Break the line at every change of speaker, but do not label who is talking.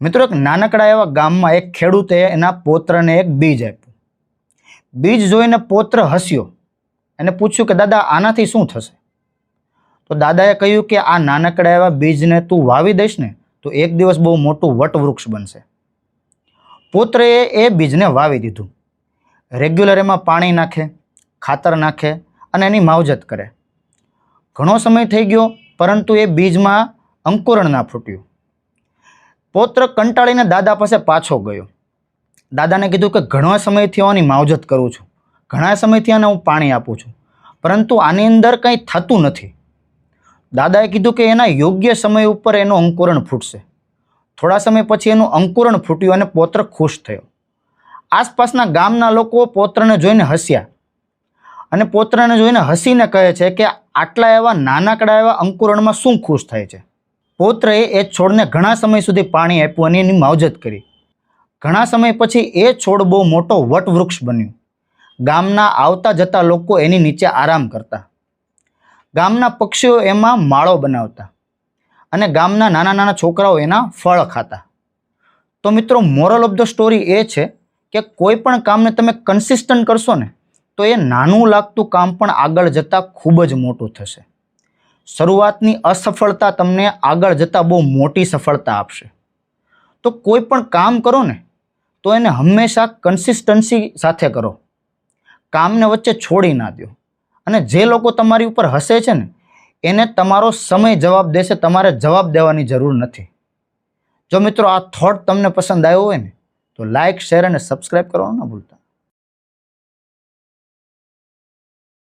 મિત્રો, એક નાનકડા એવા ગામમાં એક ખેડૂતે એના પૌત્રને એક બીજ આપ્યું. બીજ જોઈને પૌત્ર હસ્યો અને પૂછ્યું કે દાદા, આનાથી શું થશે? તો દાદાએ કહ્યું કે આ નાનકડા એવા બીજને તું વાવી દઈશ ને તો એક દિવસ બહુ મોટું વટવૃક્ષ બનશે. પૌત્રએ એ બીજને વાવી દીધું. રેગ્યુલર એમાં પાણી નાખે, ખાતર નાખે અને એની માવજત કરે. ઘણો સમય થઈ ગયો, પરંતુ એ બીજમાં અંકુરણ ના ફૂટ્યું. પૌત્ર કંટાળીને દાદા પાસે પાછો ગયો. દાદાને કીધું કે ઘણા સમયથી આની માવજત કરું છું, ઘણા સમયથી આને હું પાણી આપું છું, પરંતુ આની અંદર કંઈ થતું નથી. દાદાએ કીધું કે એના યોગ્ય સમય ઉપર એનું અંકુરણ ફૂટશે. થોડા સમય પછી એનું અંકુરણ ફૂટ્યું અને પૌત્ર ખુશ થયો. આસપાસના ગામના લોકો પૌત્રને જોઈને હસ્યા અને પૌત્રને જોઈને હસીને કહે છે કે આટલા એવા નાનકડા એવા અંકુરણમાં શું ખુશ થાય છે? પૌત્રએ એ છોડને ઘણા સમય સુધી પાણી આપ્યું અને એની માવજત કરી. ઘણા સમય પછી એ છોડ બહુ મોટો વટવૃક્ષ બન્યું. ગામના આવતા જતા લોકો એની નીચે આરામ કરતા. ગામના પક્ષીઓ એમાં માળો બનાવતા અને ગામના નાના નાના છોકરાઓ એના ફળ ખાતા. તો મિત્રો, મોરલ ઓફ ધ સ્ટોરી એ છે કે કોઈ પણ કામને તમે કન્સિસ્ટન્ટ કરશો ને તો એ નાનું લાગતું કામ પણ આગળ જતાં ખૂબ જ મોટું થશે. શરૂઆતની અસફળતા તમને આગળ જતાં બહુ મોટી સફળતા આપશે. તો કોઈ પણ કામ કરો ને તો એને હંમેશા કન્સિસ્ટન્સી સાથે કરો. કામને વચ્ચે છોડી ના દો. અને જે લોકો તમારી ઉપર હસે છે ને એને તમારો સમય જવાબ દેશે, તમારે જવાબ દેવાની જરૂર નથી. જો મિત્રો આ થોટ તમને પસંદ આવ્યો હોય ને તો લાઇક, શેર અને સબસ્ક્રાઈબ કરવાનું ના ભૂલતા.